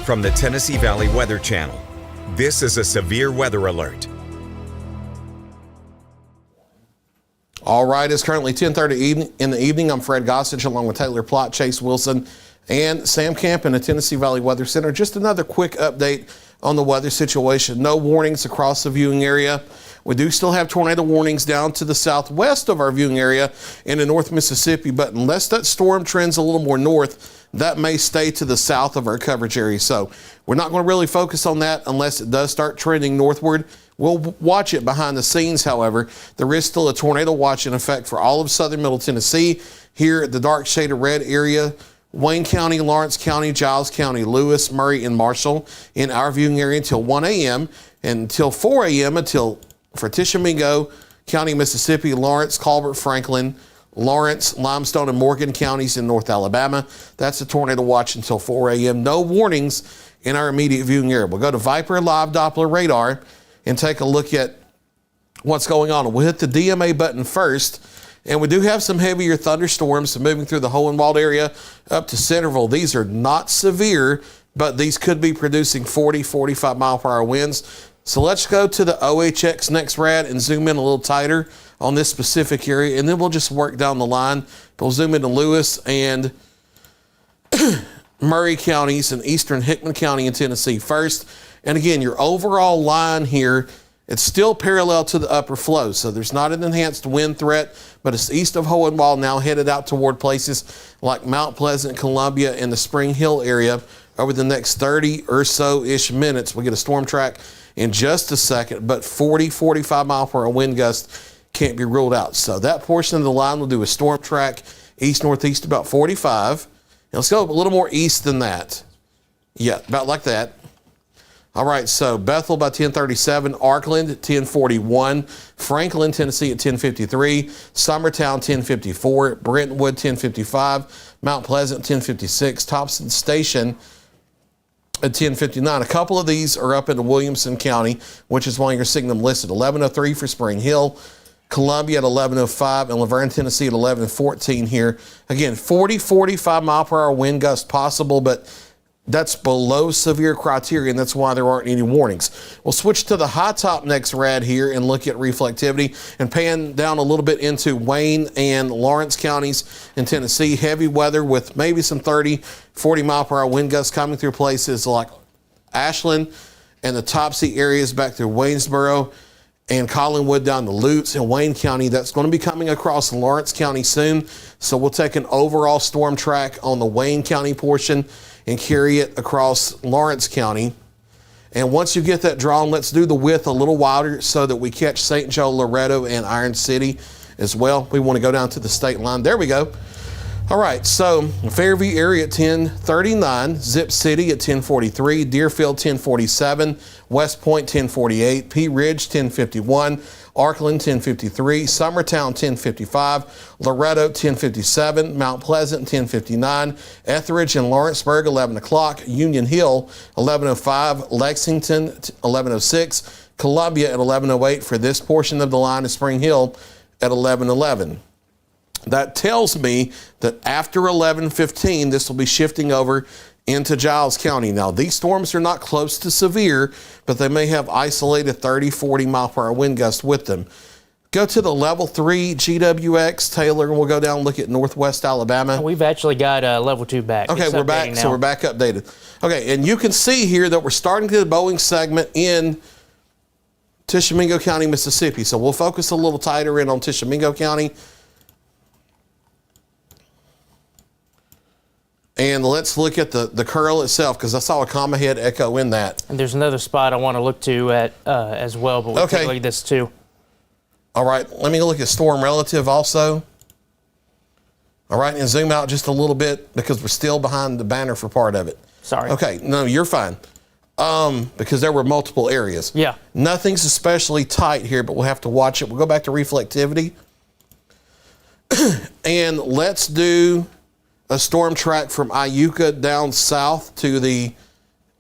From the Tennessee Valley Weather Channel, this is a severe weather alert. All right, it's currently 10:30 in the evening. I'm Fred Gossage along with Taylor Plott, Chase Wilson, and Sam Camp in the Tennessee Valley Weather Center. Just another quick update on the weather situation. No warnings across the viewing area. We do still have tornado warnings down to the southwest of our viewing area into North Mississippi, but unless that storm trends a little more north, that may stay to the south of our coverage area. So we're not going to really focus on that unless it does start trending northward. We'll watch it behind the scenes, however. There is still a tornado watch in effect for all of southern Middle Tennessee. Here at the dark shaded red area, Wayne County, Lawrence County, Giles County, Lewis, Murray, and Marshall in our viewing area until 1 a.m. and until 4 a.m. for Tishomingo County, Mississippi, Lawrence, Colbert, Franklin, Lawrence, Limestone, and Morgan counties in North Alabama. That's a tornado watch until 4 a.m. No warnings in our immediate viewing area. We'll go to Viper Live Doppler radar and take a look at what's going on. We'll hit the DMA button first, and we do have some heavier thunderstorms moving through the Hohenwald area up to Centerville. These are not severe, but these could be producing 40, 45 mile per hour winds. So let's go to the OHX NexRad and zoom in a little tighter on this specific area, and then we'll just work down the line. We'll zoom into Lewis and Murray counties and eastern Hickman County in Tennessee first. And again, your overall line here, it's still parallel to the upper flow, so there's not an enhanced wind threat, but it's east of Hohenwald, now headed out toward places like Mount Pleasant, Columbia, and the Spring Hill area over the next 30 or so-ish minutes. We'll get a storm track in just a second, but 40, 45 mile per hour wind gust can't be ruled out. So that portion of the line will do a storm track east-northeast about 45. Now let's go a little more east than that. Yeah, about like that. All right, so Bethel by 1037, Arkland at 1041, Franklin, Tennessee at 1053, Summertown 1054, Brentwood 1055, Mount Pleasant 1056, Thompson Station at 1059. A couple of these are up into Williamson County, which is why you're seeing them listed. 1103 for Spring Hill, Columbia at 1105, and Laverne, Tennessee at 1114 here. Again, 40, 45 mile per hour wind gust possible, but that's below severe criteria, and that's why there aren't any warnings. We'll switch to the high top NexRad here and look at reflectivity and pan down a little bit into Wayne and Lawrence counties in Tennessee. Heavy weather with maybe some 30, 40 mile per hour wind gusts coming through places like Ashland and the Topsy areas back through Waynesboro and Collinwood down to Lutz in Wayne County. That's going to be coming across Lawrence County soon. So we'll take an overall storm track on the Wayne County portion and carry it across Lawrence County. And once you get that drawn, let's do the width a little wider so that we catch St. Joe, Loretto, and Iron City as well. We want to go down to the state line. There we go. All right, so Fairview area at 1039, Zip City at 1043, Deerfield 1047, West Point 1048, Pea Ridge 1051, Arkland 1053, Summertown 1055, Loretto 1057, Mount Pleasant 1059, Etheridge and Lawrenceburg 11 o'clock, Union Hill 1105, Lexington 1106, Columbia at 1108 for this portion of the line of Spring Hill at 1111. That tells me that after 11:15, this will be shifting over into Giles County. Now, these storms are not close to severe, but they may have isolated 30, 40 mile per hour wind gusts with them. Go to the level 3 GWX, Taylor, and we'll go down and look at northwest Alabama. We've actually got level 2 back. Okay, we're back. Now. So we're back updated. Okay, and you can see here that we're starting to get a Boeing segment in Tishomingo County, Mississippi. So we'll focus a little tighter in on Tishomingo County. And let's look at the curl itself, because I saw a comma head echo in that. And there's another spot I want to look to at as well, but we'll take a look at this too. All right, let me look at storm relative also. All right, and zoom out just a little bit because we're still behind the banner for part of it. Sorry. Okay, no, you're fine. Because there were multiple areas. Yeah. Nothing's especially tight here, but we'll have to watch it. We'll go back to reflectivity. And let's do a storm track from Iuka down south to the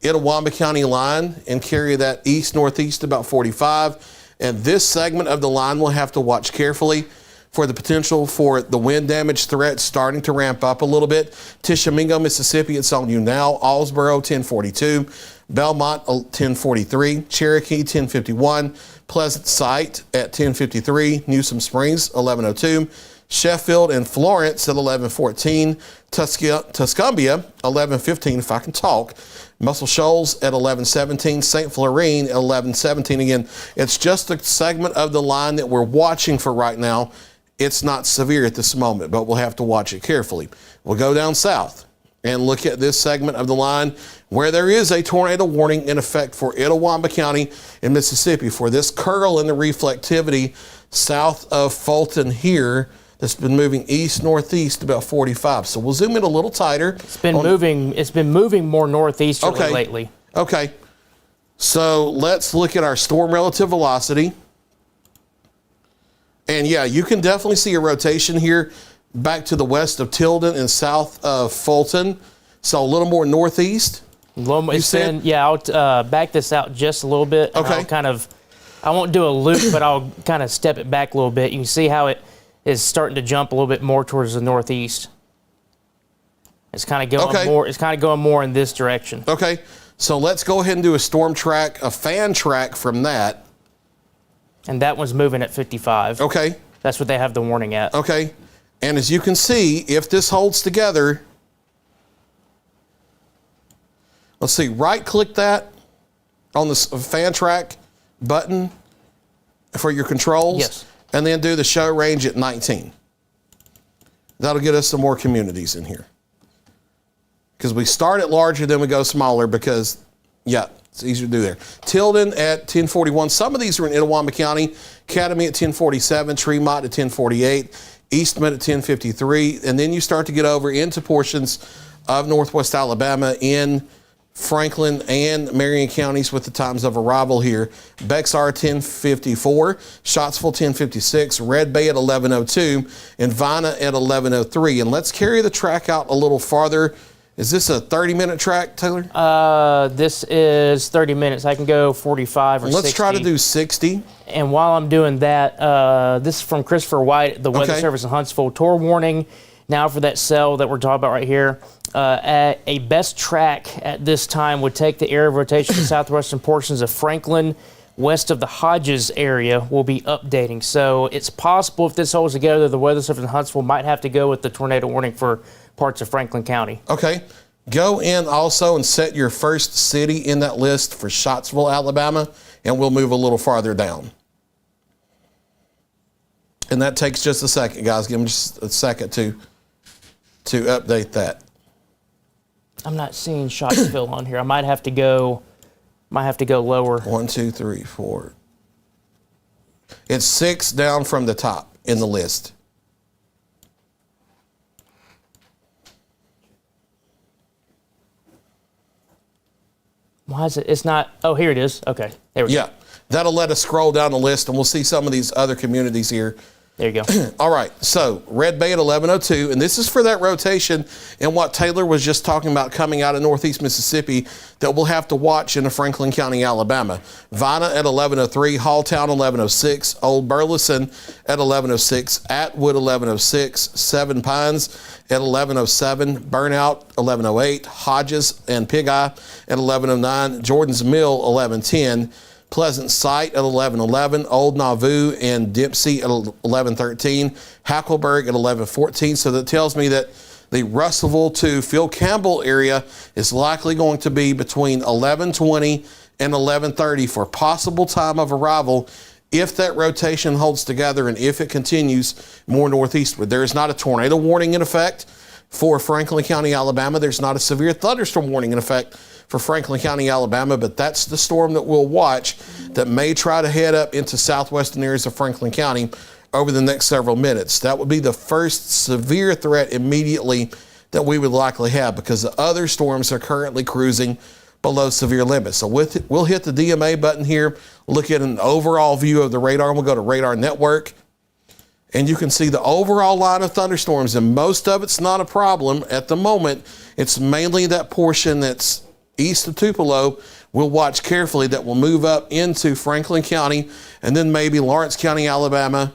Itawamba County line and carry that east-northeast about 45. And this segment of the line we'll have to watch carefully for the potential for the wind damage threat starting to ramp up a little bit. Tishomingo, Mississippi, it's on you now. Allsboro, 1042. Belmont, 1043. Cherokee, 1051. Pleasant Site at 1053. Newsom Springs, 1102. Sheffield and Florence at 1114. Tuscumbia, 1115, if I can talk. Muscle Shoals at 1117. St. Florine at 1117. Again, it's just a segment of the line that we're watching for right now. It's not severe at this moment, but we'll have to watch it carefully. We'll go down south and look at this segment of the line where there is a tornado warning in effect for Itawamba County in Mississippi for this curl in the reflectivity south of Fulton here that's been moving east-northeast about 45. So we'll zoom in a little tighter. It's been moving more northeasterly lately. Okay. So let's look at our storm relative velocity. And yeah, you can definitely see a rotation here back to the west of Tilden and south of Fulton. So a little more northeast. I'll back this out just a little bit. Okay. I won't do a loop, but I'll kind of step it back a little bit. You can see how it is starting to jump a little bit more towards the northeast. It's kind of going more. It's kind of going more in this direction. Okay. So let's go ahead and do a storm track, a fan track from that. And that one's moving at 55. Okay. That's what they have the warning at. Okay. And as you can see, if this holds together, let's see, right-click that on the fan track button for your controls. Yes. And then do the show range at 19. That'll get us some more communities in here. Because we start at larger, then we go smaller because, yeah, it's easier to do there. Tilden at 1041. Some of these are in Itawamba County. Academy at 1047. Tremont at 1048. Eastman at 1053. And then you start to get over into portions of northwest Alabama in Franklin and Marion counties with the times of arrival here. Bexar 1054, Scottsville 1056, Red Bay at 1102, and Vina at 1103. And let's carry the track out a little farther. Is this a 30-minute track, Taylor? This is 30 minutes. I can go 45 or 60. Let's try to do 60. And while I'm doing that, this is from Christopher White, the Weather Service in Huntsville. Tour warning now for that cell that we're talking about right here. A best track at this time would take the area of rotation to southwestern portions of Franklin, west of the Hodges area, will be updating. So it's possible if this holds together, the Weather Service in Huntsville might have to go with the tornado warning for parts of Franklin County. Okay. Go in also and set your first city in that list for Scottsville, Alabama, and we'll move a little farther down. And that takes just a second, guys. Give them just a second to update that. I'm not seeing Scottsville on here. I might have to go lower. 1, 2, 3, 4. It's 6 down from the top in the list. Why is it? It's not. Oh, here it is. Okay. There we go. Yeah. That'll let us scroll down the list and we'll see some of these other communities here. There you go. All right, so Red Bay at 1102, and this is for that rotation and what Taylor was just talking about coming out of northeast Mississippi that we'll have to watch in Franklin County, Alabama. Vina at 1103, Halltown 1106, Old Burleson at 1106, Atwood 1106, Seven Pines at 1107, Burnout 1108, Hodges and Pig Eye at 1109, Jordan's Mill 1110, Pleasant Site at 1111, Old Nauvoo and Dempsey at 1113, Hackleburg at 1114. So that tells me that the Russellville to Phil Campbell area is likely going to be between 1120 and 1130 for possible time of arrival if that rotation holds together and if it continues more northeastward. There is not a tornado warning in effect for Franklin County, Alabama. There's not a severe thunderstorm warning in effect for Franklin County, Alabama, but that's the storm that we'll watch that may try to head up into southwestern areas of Franklin County over the next several minutes. That would be the first severe threat immediately that we would likely have because the other storms are currently cruising below severe limits. So we'll hit the DMA button here, look at an overall view of the radar, and we'll go to Radar Network. And you can see the overall line of thunderstorms, and most of it's not a problem at the moment. It's mainly that portion that's east of Tupelo. We'll watch carefully that will move up into Franklin County and then maybe Lawrence County, Alabama,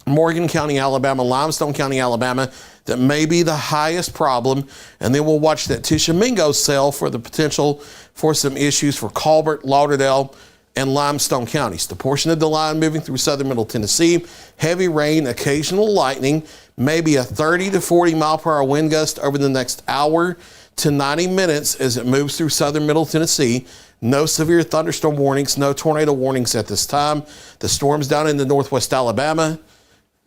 Morgan County, Alabama, Limestone County, Alabama, that may be the highest problem. And then we'll watch that Tishomingo cell for the potential for some issues for Colbert, Lauderdale, and Limestone counties. The portion of the line moving through southern middle Tennessee, heavy rain, occasional lightning, maybe a 30 to 40 mile per hour wind gust over the next hour to 90 minutes as it moves through southern middle Tennessee. No severe thunderstorm warnings, no tornado warnings at this time. The storms down into northwest Alabama,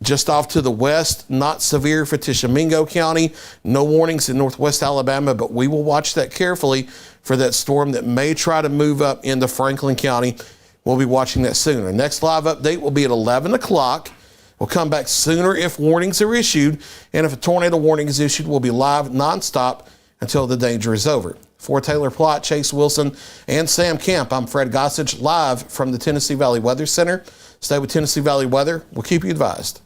just off to the west, not severe for Tishomingo County. No warnings in northwest Alabama, but we will watch that carefully for that storm that may try to move up into Franklin County. We'll be watching that soon. Our next live update will be at 11 o'clock. We'll come back sooner if warnings are issued, and if a tornado warning is issued, we'll be live nonstop until the danger is over. For Taylor Plott, Chase Wilson, and Sam Camp, I'm Fred Gossage, live from the Tennessee Valley Weather Center. Stay with Tennessee Valley Weather. We'll keep you advised.